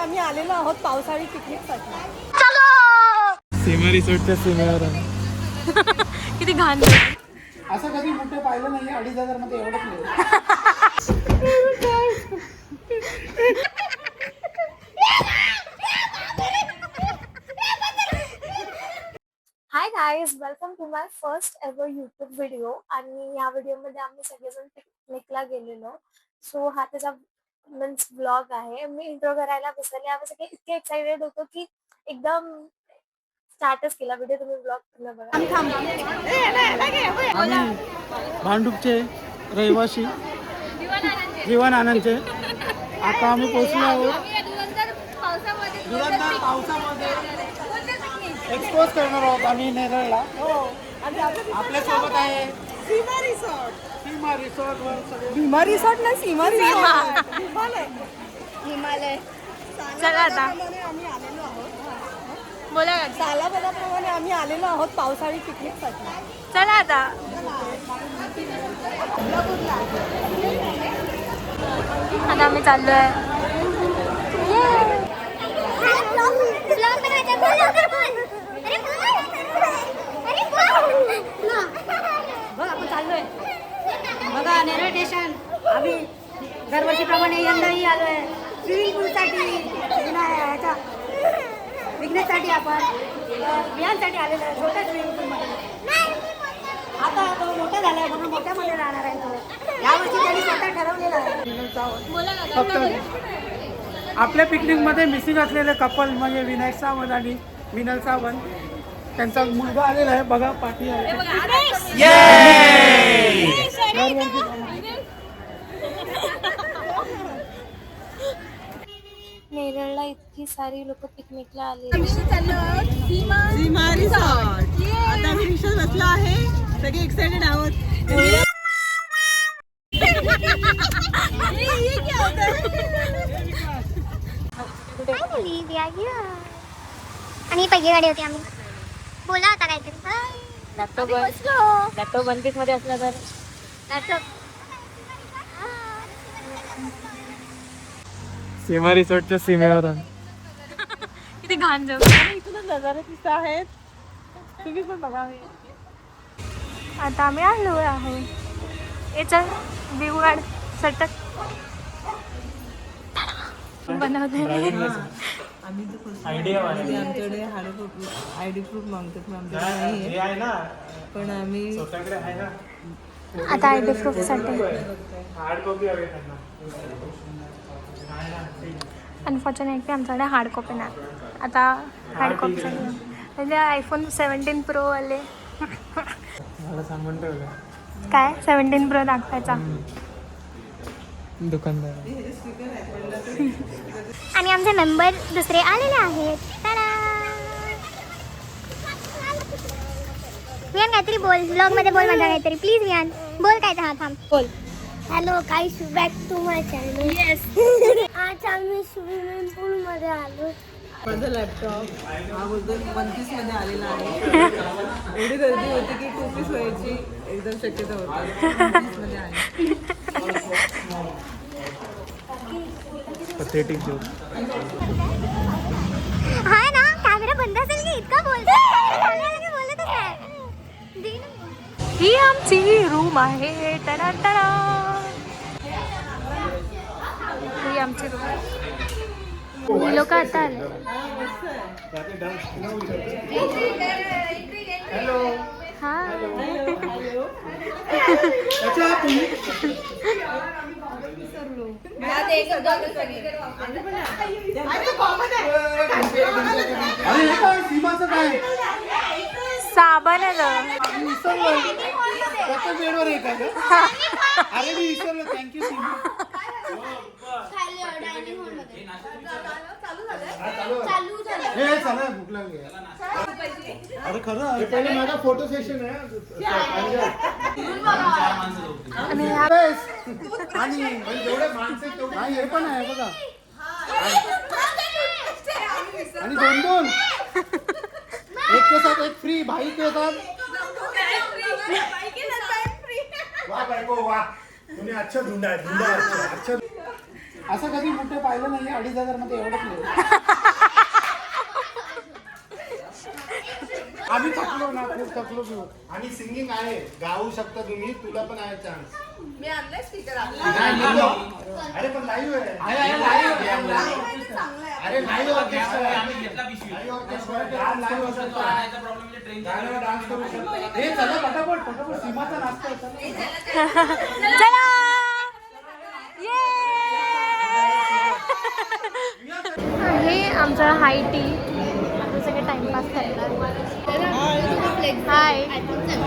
आम्ही आलेलो आहोत पावसाळी पिकनिकसाठी. सीमा रिसोर्टच्या सीमेवर किती घाण. असं कधी मोठे पाहिलं नाही. 2,500 मध्ये एवढंच नाही. Hi guys, welcome to my first ever YouTube video. आणि या व्हिडिओमध्ये आम्ही सगळेजण पिकनिकला गेलेलो. सो हा त्याचा मीन्स ब्लॉग आहे. मी इंट्रो करायला विसरले. आम्ही सगळे इतके एक्साइटेड होतो की एकदम स्टार्टच केला व्हिडिओ. तुम्ही ब्लॉग पूर्ण बघा. आम्ही भांडूपचे रहिवासी जीवन आनंदचे. आता आम्ही पोहोचलो आहोत धुरंधर पावसामध्ये एक्सपोज करणार आहोत आम्ही नेरळला. आपल्या सोबत आहे सीमा रिसॉर्ट. सीमा रिसॉर्ट वर सगळे भीमा रिसॉर्ट नाही, सीमा रिसॉर्ट. हिमालय. चला आता आम्ही आलेलो आहोत. बोला. सालाबदाप्रमाणे आम्ही आलेलो आहोत पावसाळी पिकनिकसाठी. चला आता आम्ही चाललोय. आपण चाललोय बघा नेरळ स्टेशन. आम्ही दरवर्षीप्रमाणे यंदाही आलोय स्विमिंग पूलसाठी. ह्याचा पिकनिकसाठी आपण बियांसाठी आलेलो आहे छोट्या स्विमिंग पूलमध्ये. आता तो मोठा झालाय म्हणून मोठ्यामध्ये राहणार आहे तो. यावर्षी त्यांनी स्वतः ठरवलेलं आहे. फक्त आपल्या पिकनिकमध्ये मिसिंग असलेले कपल म्हणजे विनायक सावंत आणि विनल सावंत. त्यांचा मुलगा आलेला आहे बघा पाठी आहे. नेरळला इतकी सारी लोक पिकनिकला आले. सीमा रिसॉर्ट. आता आम्ही रिक्षात बसलो आहे. सगळे एक्साइटेड आहोत. आणि पहिली गाडी होती. आम्ही बोला आता काहीतरी. लॅपटॉप वन पीस मध्ये असला तर सीमा रिसोर्टच्या सीमेवर किती घाण जग. इथूनच नजारे दिसत आहेत. तुम्ही पण बघा. आता आम्ही आलो आहोत. याचा व्ह्यू काढ सटक बनवते. आमच्याकडे आयडी प्रूफ मागतात पण आमच्याकडे नाही आहे. पण आम्ही आता आयडी प्रूफ साठी अनफॉर्च्युनेटली आमच्याकडे हार्ड कॉपी नाही. आता हार्ड कॉपी म्हणजे आयफोन 17 प्रो आले. मला सांगून ठेवलं काय 17 प्रो दाखवायचा. दुकानदार. आणि आमचे मेंबर दुसरे आलेले आहेत. वियान काहीतरी बोल. ब्लॉग मध्ये बोल माझा काहीतरी प्लीज. वियान बोल काय. हा थांब बोल. Hello guys, back to my channel. Yes. आज आम्ही स्विमिंग पूल मध्ये आलो. माझा लॅपटॉप हा बोलतो 1 मध्ये आलेला आहे. एवढी गर्दी होती की 2 पीस व्हायची एकदम शक्यता होती. 1 मध्ये आले. Pathetic joke. हा ना, कॅमेरा बंद असेल की इतका बोलतोय. बोलतच नाही. ही आमची रूम आहे. Ta-ra ta-ra. ही आमची रूम आहे. ही लोक आता आले. हॅलो. हा सीमाचं काय साबण आहे. विसरलो. बेडवर आहे का? अरे मी विसरलो. थँक्यू सीमा. भूक लागली. अरे खरं पहिले माझा फोटो सेशन आहे. आणि जेवढे माणसं नाही हे पण आहे बघा. आणि 2 एक के साथ एक फ्री. भाई के साथ वाह भाई को वाह. तुम्ही अच्छा ढूंढा है. अच्छा असं कधी मोठे पाहिलं नाही 2,500 मध्ये एवढंच नाही. आम्ही थकलो ना, खूप थकलो घेऊ. आणि सिंगिंग आहे, गाऊ शकता तुम्ही, तुला पण आहे चान्स. मी आणलाय स्पीकर अरे पण लाईव्ह आहे. अरे लाईव्ह ऑर्केस्ट्रा आहे. गाण्यावर डान्स करू शकता. हे चला पटापट पटापट सीमाचा नाश्ता होता. चला हे आमचा हाय टी. आता सगळे टाइमपास करणार. हाय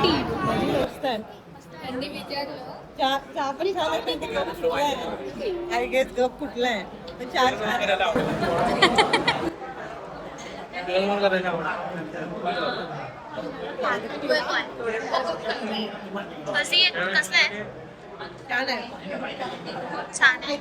टी. आय गेस गप कुठलाय चार कसं आहे? छान आहे. छान आहे.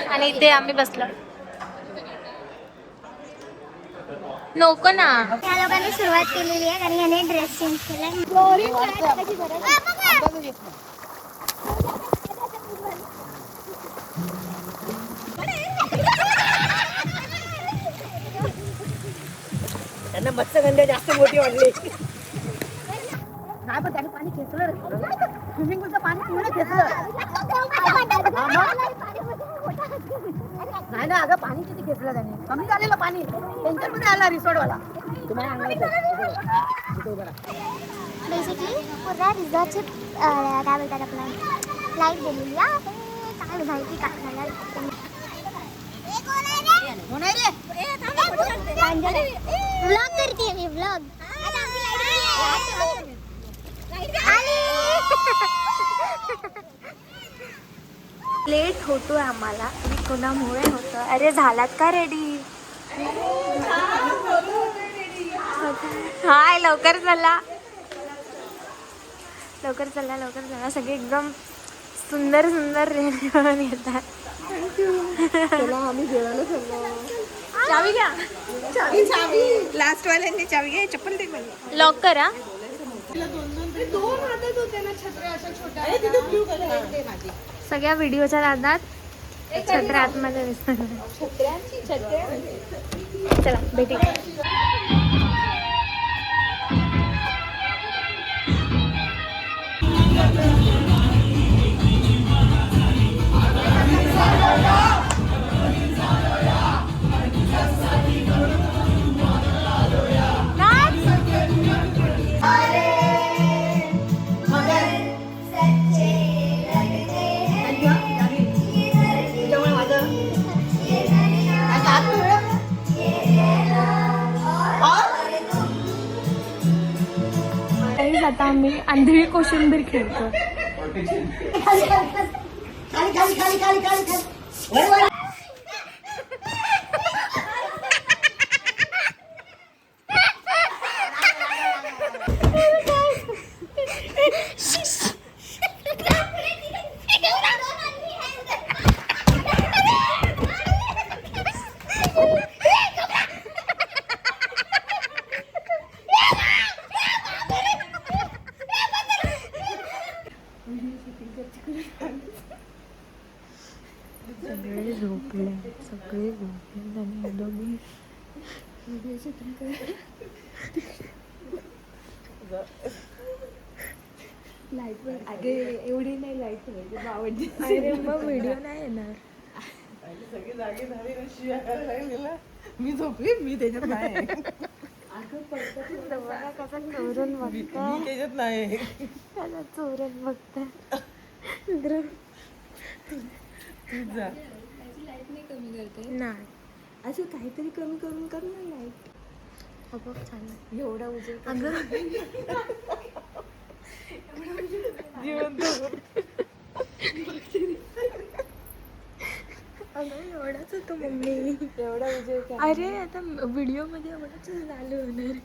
आणि इथे आम्ही बसलो. नको ना. त्या लोकांनी सुरुवात केलेली आहे कारण याने ड्रेस चेंज केलाय. त्यांना मत्स्यगंधा जास्त मोठी वाटली. नाही पण त्याने पाणी खेचलं. स्विमिंग पूलचं पाणी पूर्ण खेचलं. नाही ना अगं पाणी किती खेचलं त्याने. कमी झालेलं पाणी टेन्शन मध्ये आला रिसॉर्टवाला. बेसिकली पूर्ण रिझॉर्टची काय बोलतात आपला लाईट दिलेली आहे. काय माहिती टाकणार व्लॉग करते मी व्लॉग. लेट होतोय आम्हाला. कोणामुळे होतं? अरे झालात का रेडी? हाय लवकर चला लवकर चला लवकर चला. सगळे एकदम सुंदर सुंदर रेडी होऊन येतात. आम्ही जेवायला चाललो. चावी घ्या. चावी लास्ट वाल्यांनी चावी घ्या. चप्पल दे मला. लॉक करा. दोन हातात होते ना छत्र्या अशा छोट्या. तिथे ब्लू कलर आहे माझी. सगळ्या व्हिडिओच्या नादात छत्र्या आतमध्ये दिसतात. चला भेटी. आता आम्ही आंधळी कोशिंबीर खेळतो. सगळे झोपले आणि दोघी लाईट पण अगे एवढी नाही लाईट आवडली. अरे मग व्हिडिओ नाही येणार. सगळी जागी झाली ना शिव्या करायला. मी झोपली. मी त्याच्यात नाही. कसा चोरून बघता. मी त्याच्यात नाही. त्याला चोरून बघता. जा नाही असं काहीतरी कमी करून कर ना लाईट. बघ छान एवढा उजेड. अगं जिवंत अगं एवढाच होतो मम्मी. एवढा उजेड. अरे आता व्हिडिओ मध्ये एवढंच चालू होणार.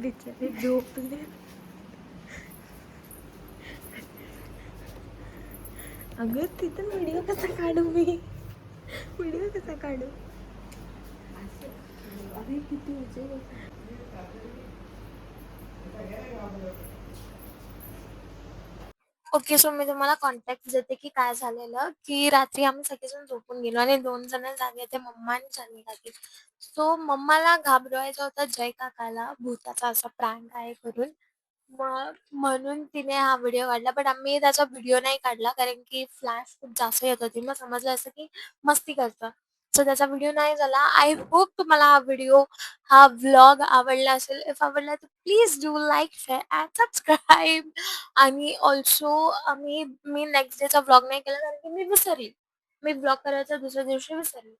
बिचारे झोपले. अगं तिथं व्हिडिओ कसा काढू मी. व्हिडिओ कसा काढू. अरे किती उजेड. ओके. सो मी तुम्हाला कॉन्टेक्स्ट देते की काय झालेलं, की रात्री आम्ही सगळेजण झोपून गेलो आणि 2 जण जागे होते, मम्मा आणि सनी काकी. सो मम्माला घाबरवायचं होतं जय काकाला, भुताचा असा प्रँक आहे करून. मग म्हणून तिने हा व्हिडिओ काढला. बट आम्ही त्याचा व्हिडिओ नाही काढला कारण की फ्लॅश खूप जास्त येत होती. मग समजलं असं की मस्ती करतोय. सो त्याचा व्हिडिओ नाही झाला. आय होप तुम्हाला हा व्लॉग आवडला असेल. इफ आवडला तर please do like, share and subscribe. आणि ऑल्सो मी नेक्स्ट डेचा व्लॉग नाही केला कारण की मी विसरेल. मी व्लॉग करायचा दुसऱ्या दिवशी विसरेल.